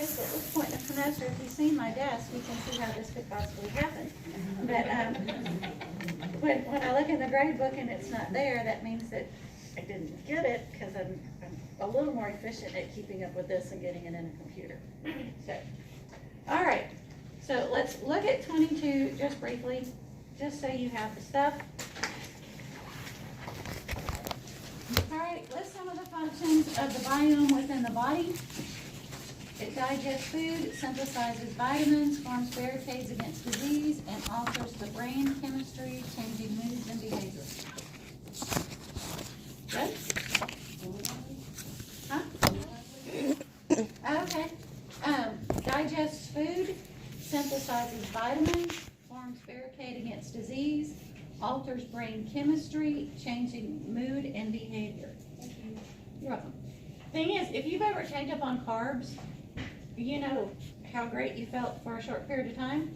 Okay, so at this point in the semester, if you've seen my desk, you can see how this could possibly happen. But when I look in the grade book and it's not there, that means that I didn't get it because I'm a little more efficient at keeping up with this and getting it in a computer. So, all right. So let's look at 22 just briefly, just so you have the stuff. All right, list some of the functions of the biome within the body. It digests food, synthesizes vitamins, forms barricades against disease, and alters the brain chemistry, changing moods and behaviors. Good? Huh? Okay. Digests food, synthesizes vitamins, forms barricade against disease, alters brain chemistry, changing mood and behavior. You're welcome. Thing is, if you've ever checked up on carbs, you know how great you felt for a short period of time,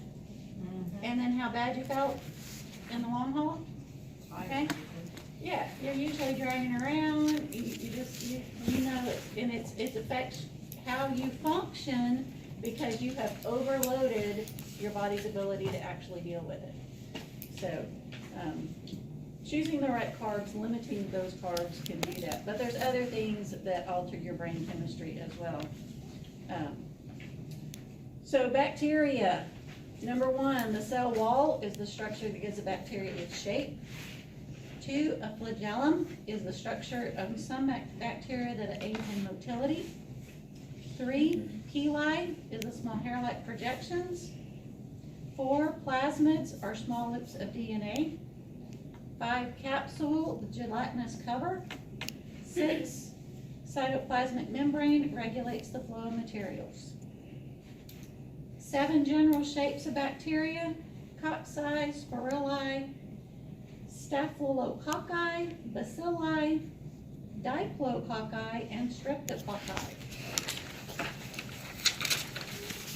and then how bad you felt in the long haul. Okay? Yeah, you're usually dragging around. You know it, and it affects how you function because you have overloaded your body's ability to actually deal with it. So, choosing the right carbs, limiting those carbs can do that. But there's other things that alter your brain chemistry as well. So bacteria, number one, the cell wall is the structure that gives a bacteria its shape. 2, a flagellum is the structure of some bacteria that aid in motility. 3, pili is the small hair-like projections. 4, plasmids are small loops of DNA. 5, capsule, the gelatinous cover. 6, cytoplasmic membrane regulates the flow of materials. 7 general shapes of bacteria: cocci, sporuli, staphylococci, bacilli, diplococci, and streptococci.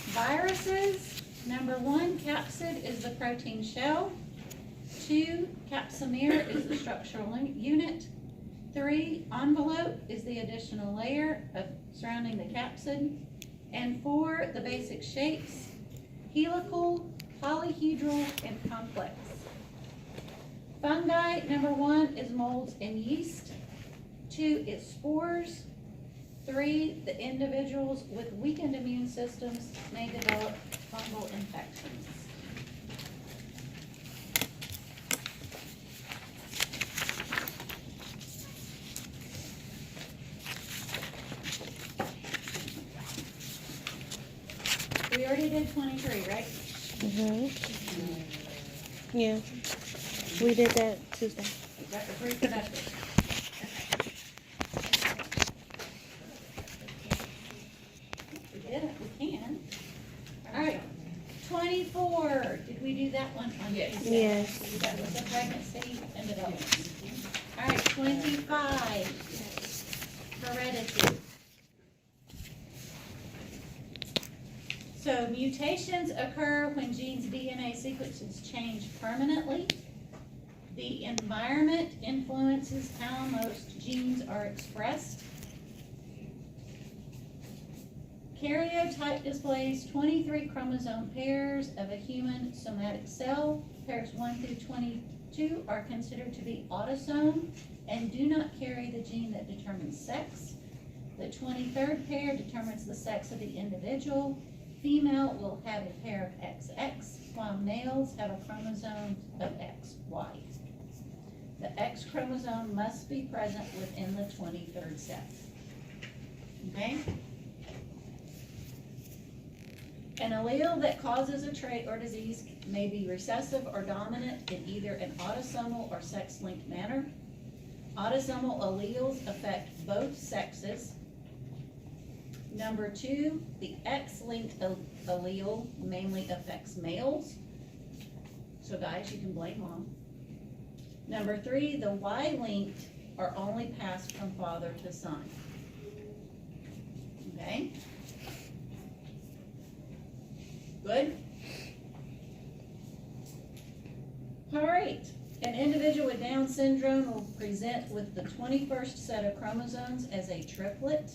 Viruses, number 1, capsid is the protein shell. 2, capsamere is the structural unit. 3, envelope is the additional layer surrounding the capsid. And 4, the basic shapes: helical, polyhedral, and complex. Fungi, number 1, is molds and yeast. 2 is spores. 3, the individuals with weakened immune systems may develop fungal infections. We already did 23, right? Yeah. We did that Tuesday. Is that the reproductive? We did it, we can. All right, 24. Did we do that one? Yes. Yes. That was the pregnancy and development. All right, 25. Heredity. So mutations occur when genes' DNA sequences change permanently. The environment influences how most genes are expressed. Karyotype displays 23 chromosome pairs of a human somatic cell. Pairs 1 through 22 are considered to be autosome and do not carry the gene that determines sex. The 23rd pair determines the sex of the individual. Female will have a pair of XX, while males have a chromosome of XY. The X chromosome must be present within the 23rd set. Okay? An allele that causes a trait or disease may be recessive or dominant in either an autosomal or sex-linked manner. Autosomal alleles affect both sexes. Number 2, the X-linked allele mainly affects males. So guys, you can blame mom. Number 3, the Y-linked are only passed from father to son. Okay? Good? All right. An individual with Down syndrome will present with the 21st set of chromosomes as a triplet.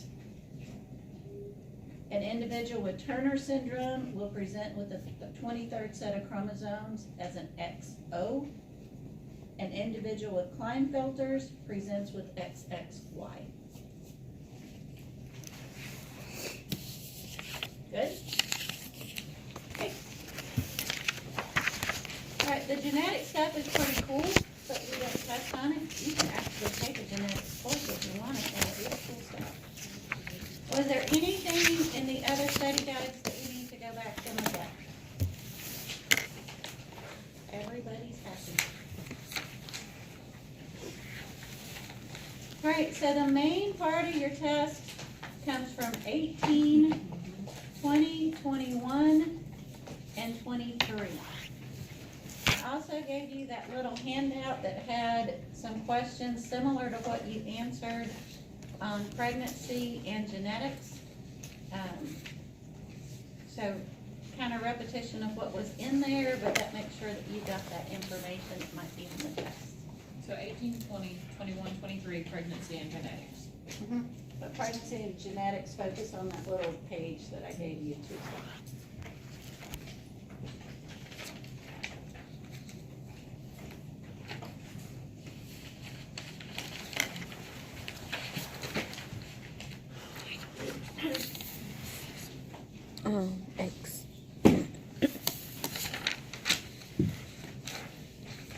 An individual with Turner syndrome will present with the 23rd set of chromosomes as an XO. An individual with Klinefelters presents with XXY. Good? Okay. All right, the genetic stuff is pretty cool, but we don't touch on it. You can actually take a genetics course if you want it, and it is cool stuff. Was there anything in the other study guides that we need to go back and look at? Everybody's happy. All right, so the main part of your test comes from 18, 20, 21, and 23. I also gave you that little handout that had some questions similar to what you answered on pregnancy and genetics. So kind of repetition of what was in there, but that makes sure that you got that information that might be in the test. So 18, 20, 21, 23, pregnancy and genetics. But pregnancy and genetics, focus on that little page that I gave you too. X.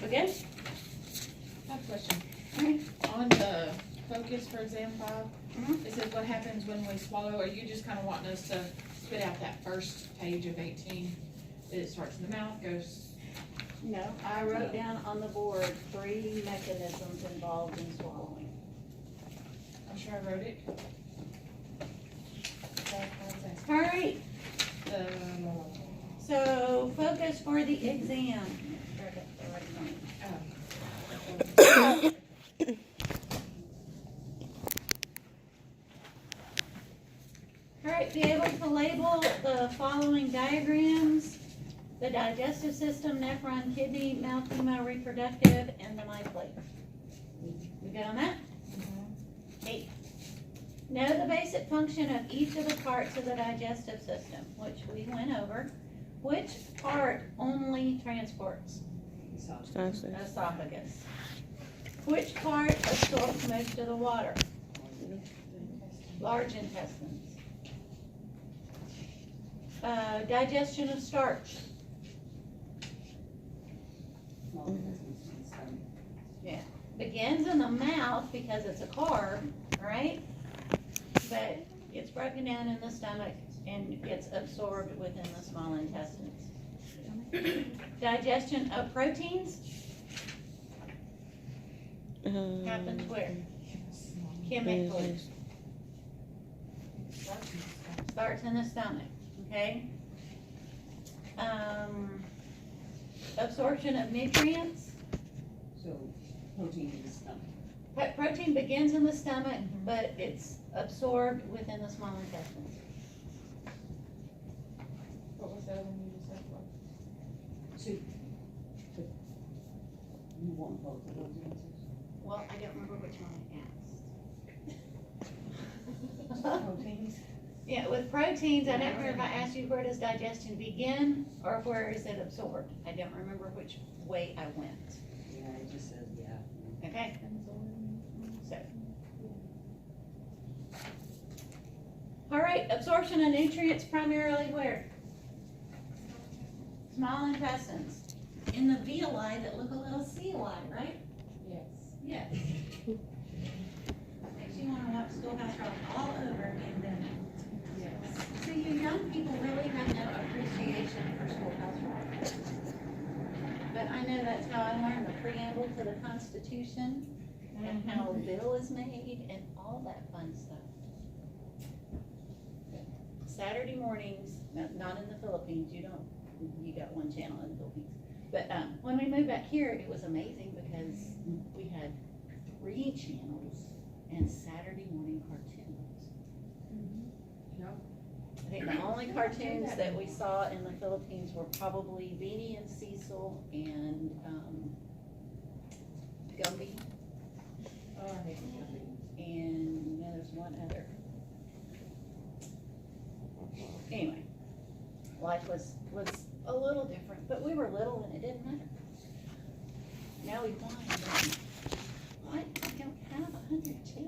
Okay? I have a question. On the focus for exam 5, it says what happens when we swallow. Are you just kind of wanting us to spit out that first page of 18? That it starts in the mouth, goes, No, I wrote down on the board 3 mechanisms involved in swallowing. I'm sure I wrote it. All right, The, so focus for the exam. All right, be able to label the following diagrams: the digestive system, nephron, kidney, mouth, female, reproductive, and the myplate. We good on that? Okay. Know the basic function of each of the parts of the digestive system, which we went over. Which part only transports? Esophagus. Which part absorbs most of the water? Large intestines. Digestion of starch. Yeah. Begins in the mouth because it's a carb, right? But gets broken down in the stomach and gets absorbed within the small intestines. Digestion of proteins happens where? Chemically. Starts in the stomach, okay? Absorption of nutrients. So protein in the stomach. Protein begins in the stomach, but it's absorbed within the small intestines. what was that one you just said? Two. You want both of those answers? Well, I don't remember which one I asked. Proteins? Yeah, with proteins, I don't remember if I asked you where does digestion begin or where is it absorbed. I don't remember which way I went. Yeah, it just says, yeah. Okay? So. All right, absorption of nutrients primarily where? Small intestines. In the villi that look a little sea-like, right? Yes. Yes. Makes you want to watch Schoolhouse Rock all over again, doesn't it? Yes. So you young people really have no appreciation for Schoolhouse Rock. But I know that's how I learned the preamble to the Constitution and how a bill is made and all that fun stuff. Saturday mornings, not in the Philippines, you got one channel in the Philippines. But when we moved back here, it was amazing because we had 3 channels and Saturday morning cartoons. I think the only cartoons that we saw in the Philippines were probably Beanie and Cecil and Gumby. Oh, I hate Gumby. And there's one other. Anyway, life was a little different, but we were little and it didn't matter. Now we whine, don't we? What? I don't have 100 chicks.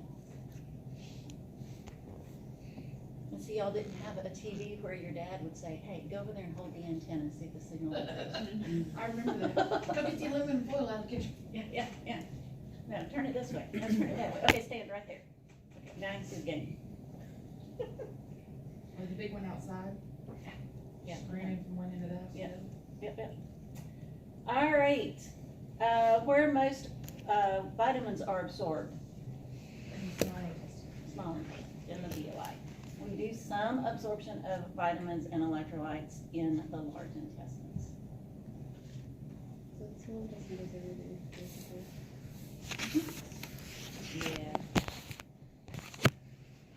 And see, y'all didn't have a TV where your dad would say, hey, go over there and hold the antenna, see if the signal goes. I remember that. Go get the aluminum foil out of the kitchen. Yeah. No, turn it this way. No, turn it that way. Okay, stand right there. Okay, now you see the game. Or the big one outside. Yeah. Screaming from one end of the house. Yeah. Yep. All right. Where most vitamins are absorbed, small in the VOI. We do some absorption of vitamins and electrolytes in the large intestines. Yeah.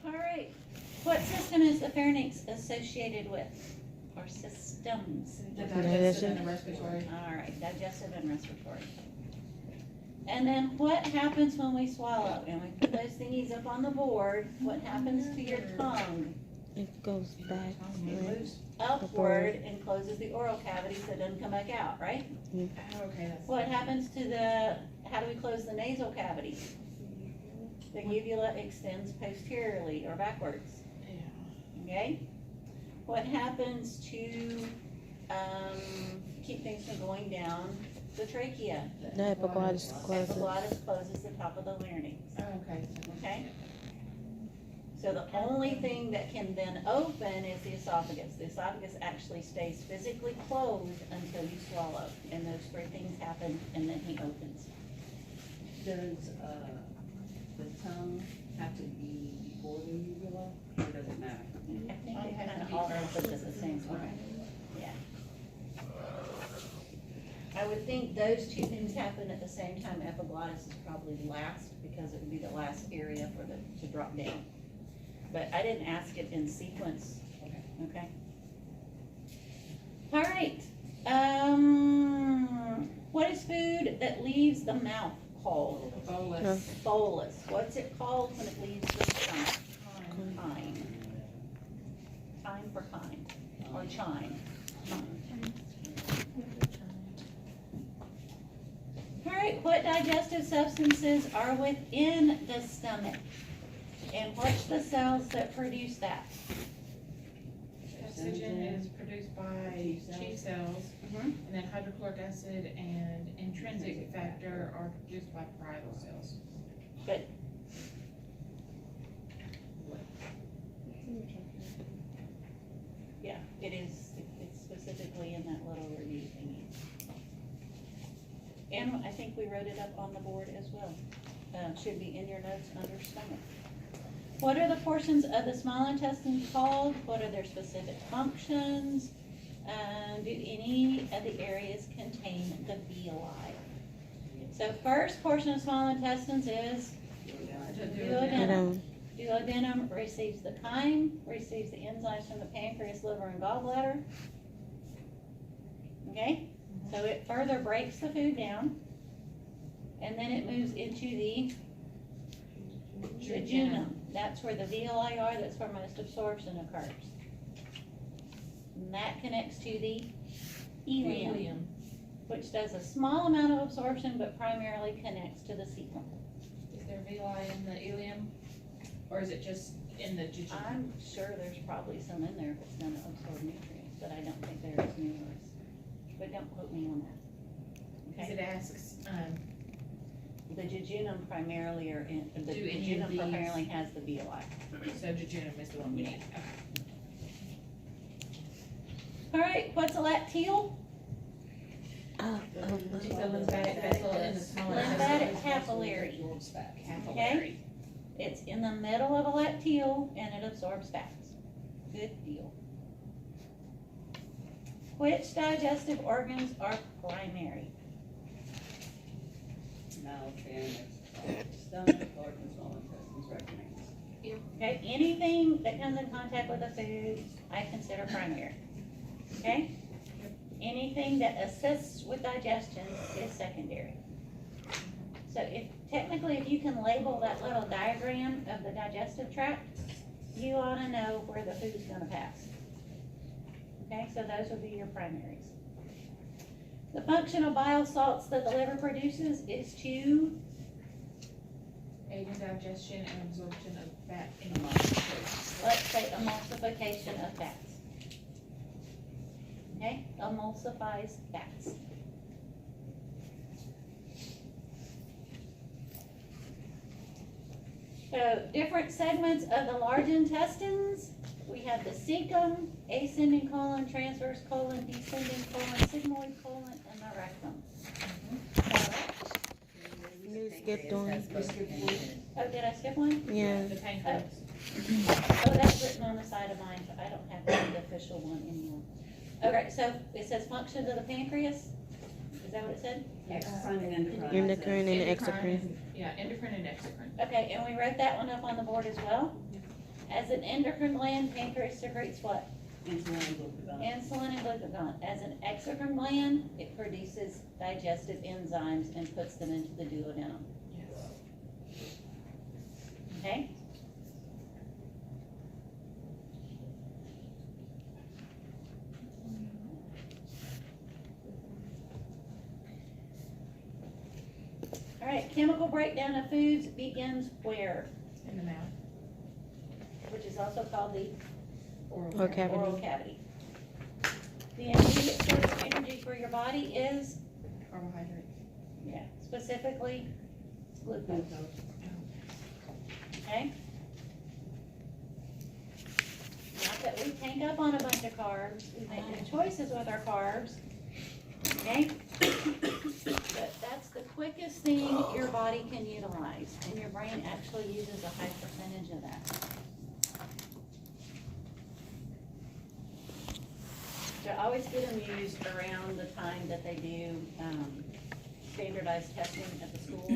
All right. What system is the pharynx associated with? Or systems? The digestive and the respiratory. All right, digestive and respiratory. And then what happens when we swallow? And we put those thingies up on the board. What happens to your tongue? It goes back. It Right. moves upward and closes the oral cavity so it doesn't come back out, right? Oh, okay, that's. What happens to how do we close the nasal cavity? The uvula extends posteriorly or backwards, Yeah. okay? What happens to, keep things from going down the trachea? The epiglottis closes. Epiglottis closes the top of the larynx, Oh, okay. okay? So the only thing that can then open is the esophagus. The esophagus actually stays physically closed until you swallow, and those three things happen, and then he opens. Does, the tongue have to be before the uvula, or does it matter? I think it kind of all opens at the same time. Yeah. I would think those two things happen at the same time. Epiglottis is probably last, because it would be the last area for to drop down. But I didn't ask it in sequence, okay? All right, what is food that leaves the mouth called? Bolus. Bolus. What's it called when it leaves the stomach? Chine. Time for kind, or chine. All right, what digestive substances are within the stomach? And what's the cells that produce that? Oxygen is produced by chief cells, Mhm. and then hydrochloric acid and intrinsic factor are produced by parietal cells. Good. Yeah, it is, it's specifically in that little review thingy. And I think we wrote it up on the board as well. Should be in your notes under stomach. What are the portions of the small intestine called? What are their specific functions? Do any of the areas contain the villi? So first portion of small intestines is duodenum. Duodenum receives the chyme, receives the enzymes from the pancreas, liver, and gallbladder. Okay, so it further breaks the food down, and then it moves into the jejunum. That's where the villi are, that's where most absorption occurs. And that connects to the ileum, which does a small amount of absorption, but primarily connects to the cecum. Is there villi in the ileum, or is it just in the jejunum? I'm sure there's probably some in there if it's gonna absorb nutrients, but I don't think there is numerous. But don't quote me on that. Because Okay? it asks, The jejunum primarily are in, the Do any of jejunum these- primarily has the villi. so jejunum is the one we need. All right, what's a lacteal? It's a lymphatic vessel in the small Lymphatic intestine. capillary. Absorbs fat. Capillary. It's in the middle of a lacteal and it absorbs fats. Good deal. Which digestive organs are primary? Mouth, pharynx, stomach, large and small intestines, rectum. Okay, anything that comes in contact with the food, I consider primary. Okay? Anything that assists with digestion is secondary. So if you can label that little diagram of the digestive tract, you ought to know where the food's gonna pass. Okay, so those would be your primaries. The function of bile salts that the liver produces is to, Aid in digestion and absorption of fat in the body. let's say, emulsification of fats. Okay, emulsifies fats. So, different segments of the large intestines, we have the cecum, ascending colon, transverse colon, descending colon, sigmoid colon, and the rectum. You skipped one. Oh, did I skip one? Yeah. The pancreas. Oh, that's written on the side of mine, so I don't have the official one anymore. Okay, so it says functions of the pancreas, is that what it said? Exocrine and endocrine. Endocrine and exocrine. Yeah, endocrine and exocrine. Okay, and we wrote that one up on the board as well. As an endocrine gland, pancreas secretes what? Insulin and glucagon. Insulin and glucagon. As an exocrine gland, it produces digestive enzymes and puts them into the duodenum, Yes. okay? All right, chemical breakdown of foods begins where? In the mouth. Which is also called the Or cavity. oral cavity. The immediate source of energy for your body is, Carbohydrates. yeah, specifically glucose, Glucose. okay? Not that we tank up on a bunch of carbs, we make good choices with our carbs, okay? But that's the quickest thing your body can utilize, and your brain actually uses a high percentage of that. So I always get amused around the time that they do, standardized testing at the schools.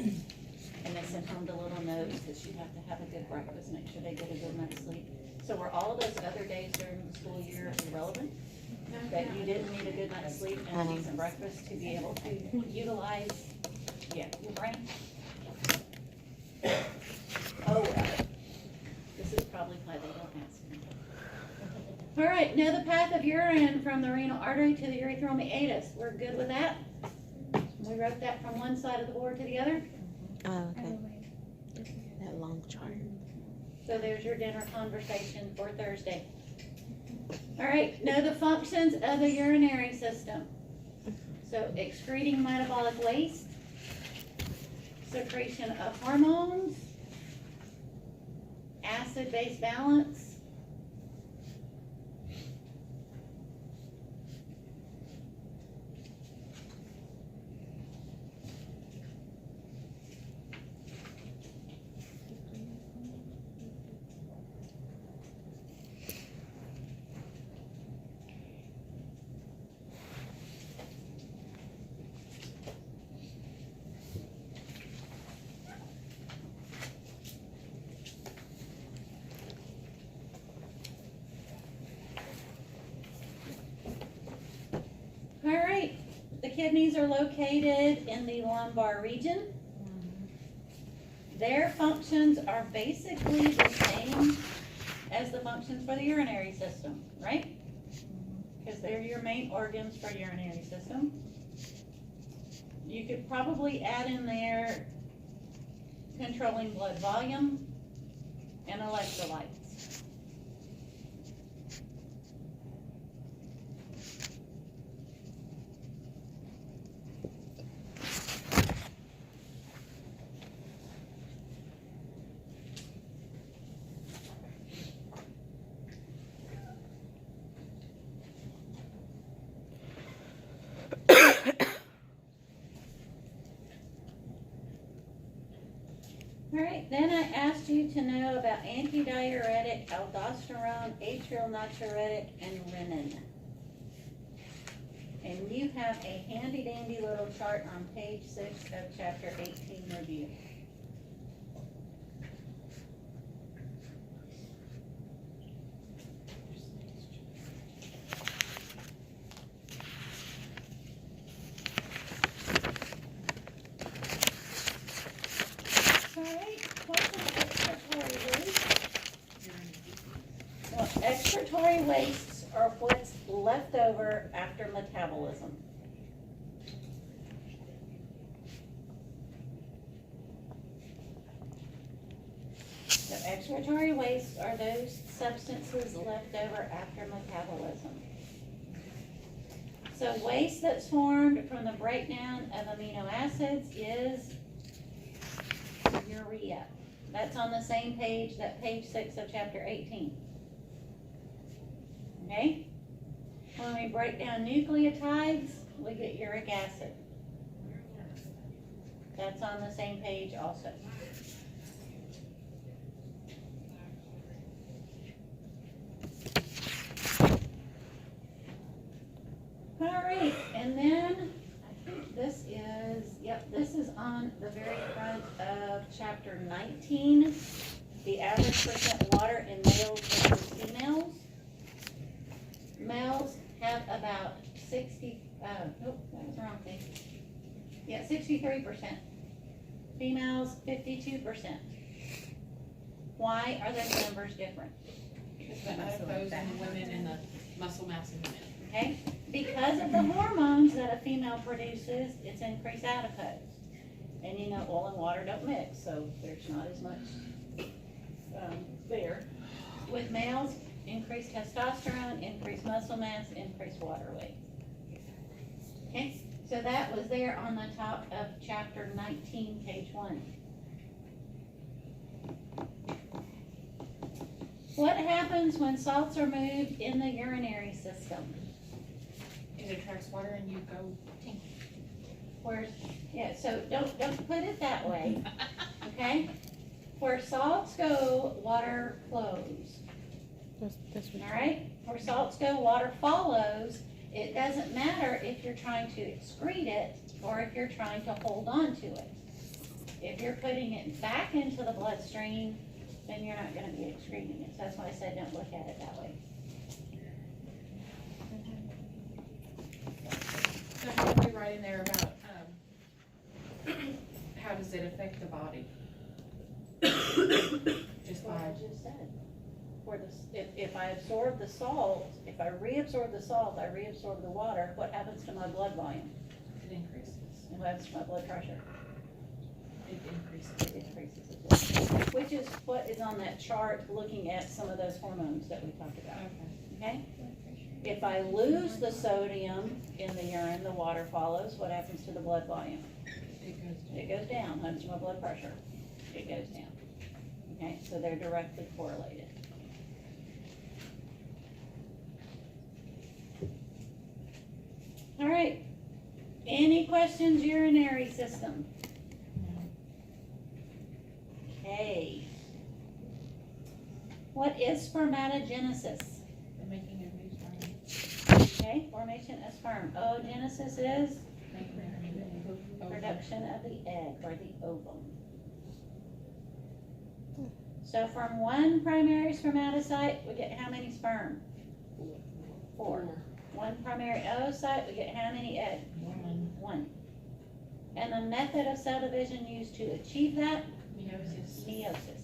And they send home the little notes that you have to have a good breakfast, make sure they get a good night's sleep. So were all of those other days during the school year irrelevant? That you didn't need a good night's sleep and a decent breakfast to be able to utilize, yeah, your brain? Oh, this is probably why they don't ask me. All right, know the path of urine from the renal artery to the urethral meatus. We're good with that? We wrote that from one side of the board to the other. Oh, okay. That long chart. So there's your dinner conversation for Thursday. All right, know the functions of the urinary system. So excreting metabolic waste, secretion of hormones, acid-base balance, all right, the kidneys are located in the lumbar region. Their functions are basically the same as the functions for the urinary system, right? Because they're your main organs for urinary system. You could probably add in there controlling blood volume and electrolytes. All right, then I asked you to know about antidiuretic, aldosterone, atrial natriuretic, and renin. And you have a handy dandy little chart on page 6 of chapter 18 review. All right, what's an excretory waste? Well, excretory wastes are what's left over after metabolism. So excretory wastes are those substances left over after metabolism. So waste that's formed from the breakdown of amino acids is urea. That's on the same page, that page 6 of chapter 18. Okay? When we break down nucleotides, we get uric acid. That's on the same page also. All right, and then I think this is on the very front of chapter 19, the average percent water in males versus females. Males have about 60, that was the wrong thing. Yeah, 63%. Females, 52%. Why are those numbers different? Because of those in the women and the muscle mass in the men. Okay? Because of the hormones that a female produces, it's increased adipose. And you know, oil and water don't mix, so there's not as much there. With males, increased testosterone, increased muscle mass, increased water weight. Okay? So that was there on the top of chapter 19, page 1. What happens when salts are moved in the urinary system? It attracts water and you go tink. So don't put it that way, okay? Where salts go, water flows, That's what. all right? Where salts go, water follows. It doesn't matter if you're trying to excrete it or if you're trying to hold on to it. If you're putting it back into the bloodstream, then you're not gonna be excreting it. So that's why I said don't look at it that way. So how do we write in there about, how does it affect the body? Just What I by, just said. If I absorb the salt, if I reabsorb the salt, I reabsorb the water, what happens to my blood volume? it increases, And what happens to my blood pressure? it increases. It increases as well. Which is what is on that chart looking at some of those hormones that we talked about, Okay. okay? If I lose the sodium in the urine, the water follows, what happens to the blood volume? It goes down. What happens to my blood pressure? It goes down. Okay, so they're directly correlated. All right. Any questions, urinary system? Okay. What is spermatogenesis? The making of new sperm. Okay, formation of sperm. Oogenesis is Making of new production of the egg or the ovum. So from one primary spermatocyte, we get how many sperm? 4. One primary oocyte, we get how many eggs? 1. And the method of cell division used to achieve that? Meiosis. Meiosis.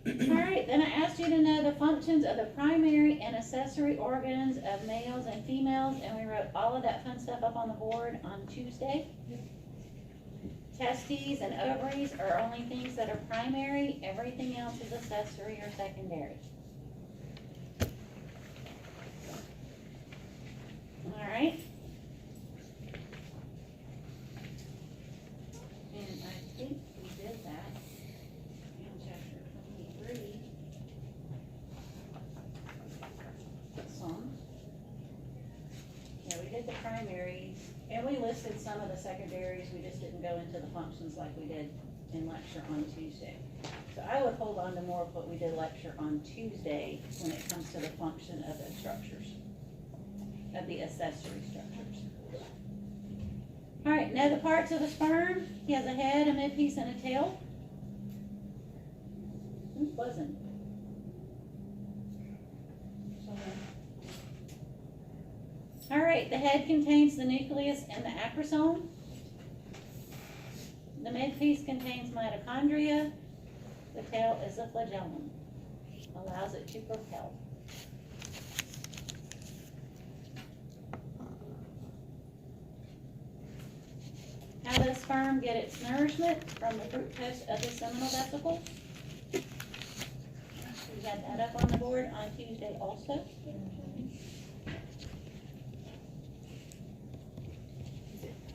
All right, then I asked you to know the functions of the primary and accessory organs of males and females, and we wrote all of that fun stuff up on the board on Tuesday. Testes and ovaries are only things that are primary, everything else is accessory or secondary. All right. And I think we did that in chapter 23. Some. Yeah, we did the primaries, and we listed some of the secondaries, we just didn't go into the functions like we did in lecture on Tuesday. So I would hold on to more of what we did lecture on Tuesday when it comes to the function of the structures, of the accessory structures. All right, know the parts of a sperm. He has a head, a midpiece, and a tail. Who's buzzing? All right, the head contains the nucleus and the acrosome. The midpiece contains mitochondria. The tail is a flagellum, allows it to propel. How does sperm get its nourishment? From the fructose of the seminal vesicles. We had that up on the board on Tuesday also.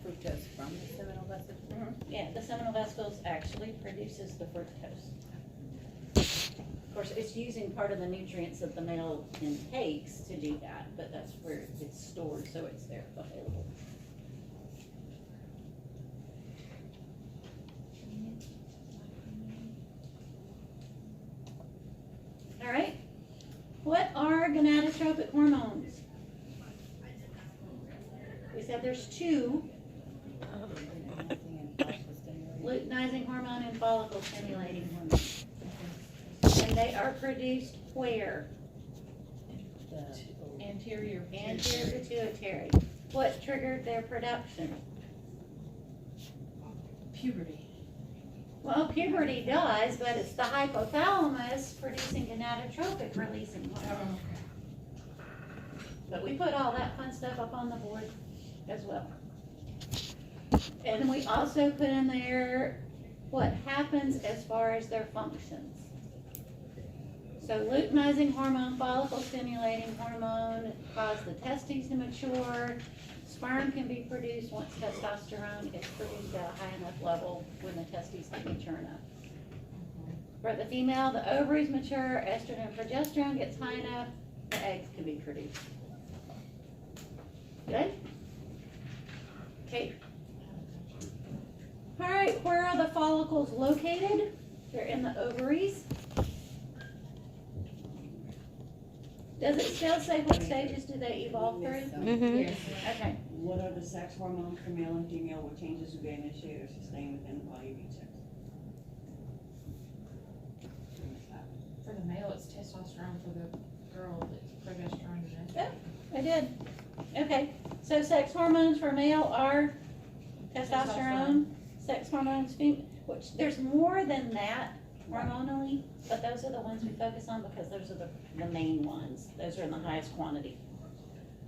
Fructose from the seminal vesicles? Yeah, the seminal vesicles actually produces the fructose. Of course, it's using part of the nutrients that the male intakes to do that, but that's where it's stored, so it's there available. All right, what are gonadotropic hormones? We said there's two, luteinizing hormone and follicle stimulating hormone. And they are produced where? Anterior. Anterior pituitary. What triggered their production? Puberty. Well, puberty does, but it's the hypothalamus producing gonadotropic releasing hormone. But we put all that fun stuff up on the board as well. And then we also put in there what happens as far as their functions. So luteinizing hormone, follicle stimulating hormone cause the testes to mature. Sperm can be produced once testosterone is produced at a high enough level when the testes can mature enough. For the female, the ovaries mature, estrogen and progesterone gets high enough, the eggs can be produced. Good? Okay. All right, where are the follicles located? They're in the ovaries. Does it still say what stages do they evolve through? Mm-hmm. Yes. Okay. What are the sex hormones for male and female? What changes do they initiate or sustain within the body of each sex? For the male, it's testosterone. For the girl, it's progesterone. I did. Okay, so sex hormones for male are testosterone, sex hormones, which there's more than that hormonally, but those are the ones we focus on because those are the main ones. Those are in the highest quantity.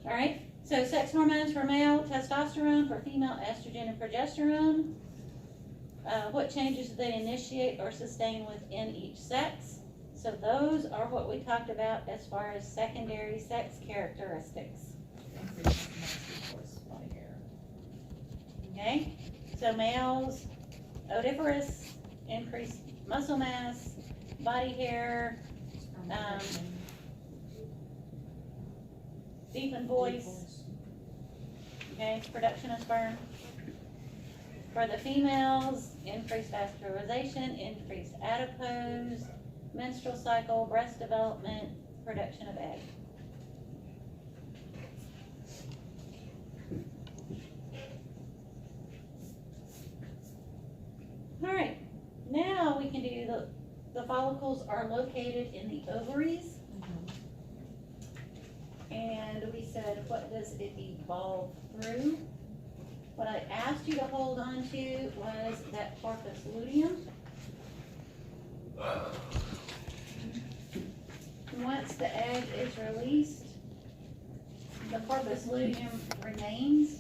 All right, so sex hormones for male, testosterone, for female, estrogen and progesterone. What changes do they initiate or sustain within each sex? So those are what we talked about as far as secondary sex characteristics. Okay, so males, odoriferous, increased muscle mass, body hair, deepened voice, okay, production of sperm. For the females, increased vascularization, increased adipose, menstrual cycle, breast development, production of egg. All right, now we can do the follicles are located in the ovaries. And we said, what does it evolve through? What I asked you to hold on to was that corpus luteum. Once the egg is released, the corpus luteum remains.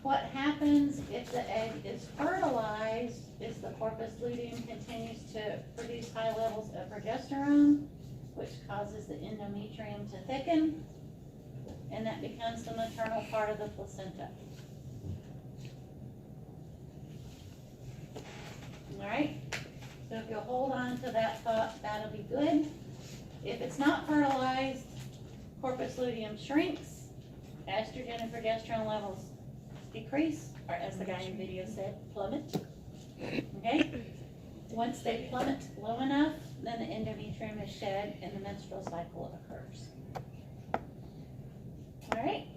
What happens if the egg is fertilized is the corpus luteum continues to produce high levels of progesterone, which causes the endometrium to thicken, and that becomes the maternal part of the placenta. All right, so if you'll hold on to that thought, that'll be good. If it's not fertilized, corpus luteum shrinks, estrogen and progesterone levels decrease, or as the guy in the video said, plummet. Okay? Once they plummet low enough, then the endometrium is shed and the menstrual cycle occurs. All right?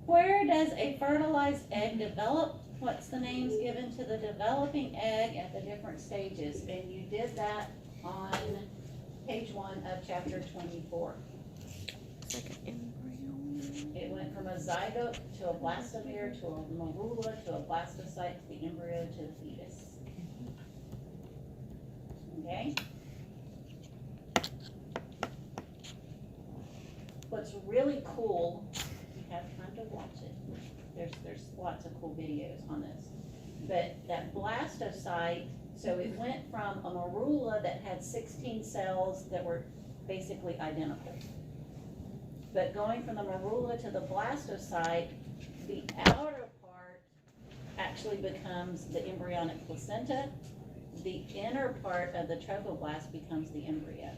Where does a fertilized egg develop? What's the names given to the developing egg at the different stages? And you did that on page 1 of chapter 24. It's like an embryo. It went from a zygote to a blastomere to a morula to a blastocyte to the embryo to the fetus. okay? What's really cool, you have time to watch it, there's lots of cool videos on this. But that blastocyte, so it went from a marula that had 16 cells that were basically identical. But going from the marula to the blastocyte, the outer part actually becomes the embryonic placenta. The inner part of the trophoblast becomes the embryo.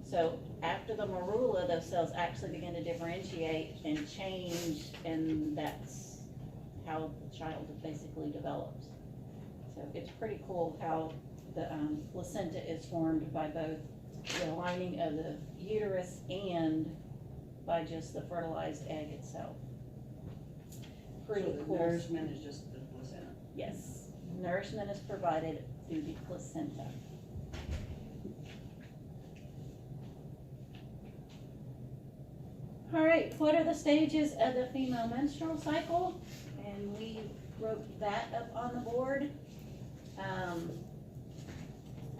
So after the marula, those cells actually begin to differentiate and change, and that's how the child basically develops. So it's pretty cool how the placenta is formed by both the lining of the uterus and by just the fertilized egg itself. Pretty So the cool. nourishment is just the placenta. Yes, nourishment is provided through the placenta. All right, what are the stages of the female menstrual cycle? And we wrote that up on the board.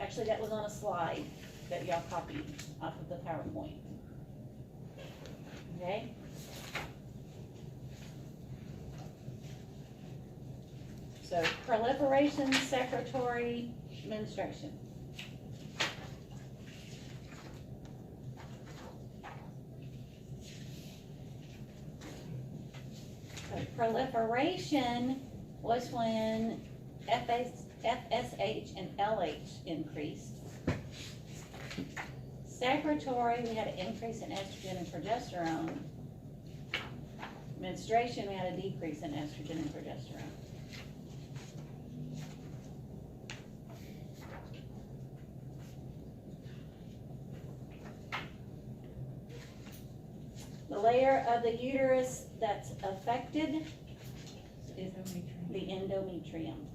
Actually, that was on a slide that y'all copied off of the PowerPoint. Okay? So proliferation, secretory, menstruation. So proliferation was when FSH and LH increased. Secretory, we had an increase in estrogen and progesterone. Menstruation, we had a decrease in estrogen and progesterone. The layer of the uterus that's affected is the endometrium.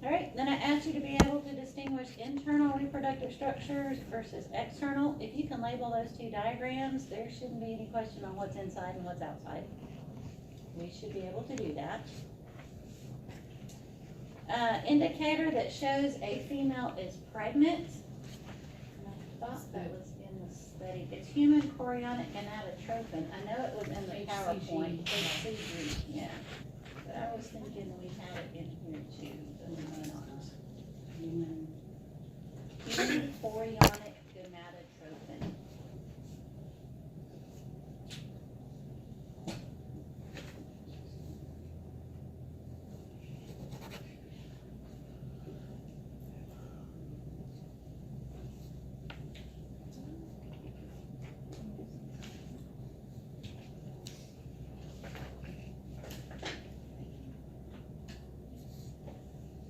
All right, then I asked you to be able to distinguish internal reproductive structures versus external. If you can label those two diagrams, there shouldn't be any question on what's inside and what's outside. We should be able to do that. Indicator that shows a female is pregnant. And I thought that was in the study. It's human chorionic gonadotropin. I know it was in the PowerPoint. HCG, yeah. But I was thinking we had it in here too, but we might not. Human chorionic gonadotropin.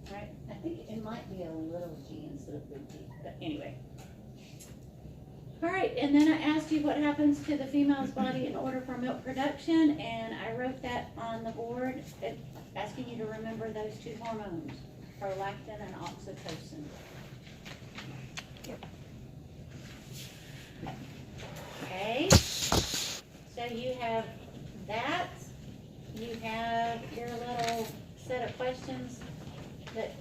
Right, I think it might be a little g instead of big G, but anyway. All right, and then I asked you what happens to the female's body in order for milk production, and I wrote that on the board, asking you to remember those two hormones, prolactin and oxytocin. Okay, so you have that, you have your little set of questions that,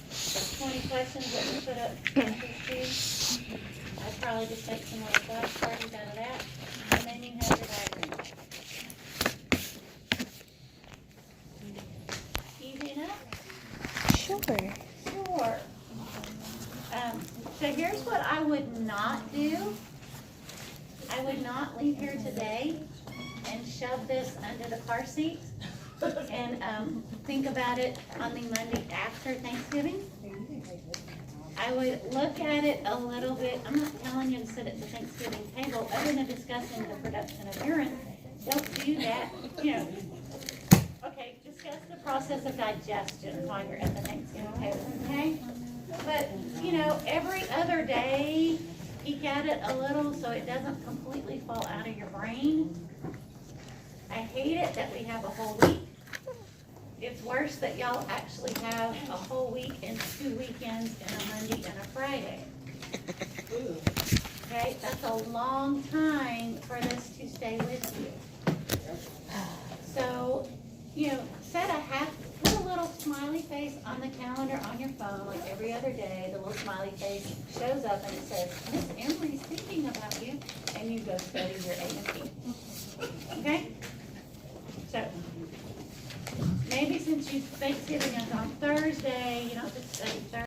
the 20 questions that we put up answers to. I'd probably just take some little flashcards out of that, and then you have your diagram. Easy enough? Sure. Sure. So here's what I would not do. I would not leave here today and shove this under the car seat and think about it on the Monday after Thanksgiving. I would look at it a little bit. I'm not telling you to sit at the Thanksgiving table other than discussing the production of urine. Don't do that, you know. Okay, discuss the process of digestion while you're at the Thanksgiving table, okay? But, you know, every other day, peek at it a little so it doesn't completely fall out of your brain. I hate it that we have a whole week. It's worse that y'all actually have a whole week and 2 weekends and a Monday and a Friday. Okay, that's a long time for this to stay with you. face on the calendar on your phone, like every other day, the little smiley face shows up and it says, Miss Emery's thinking about you, and you go study your A&P. Okay? So, maybe since Thanksgiving is on Thursday, you don't have to study Thursday.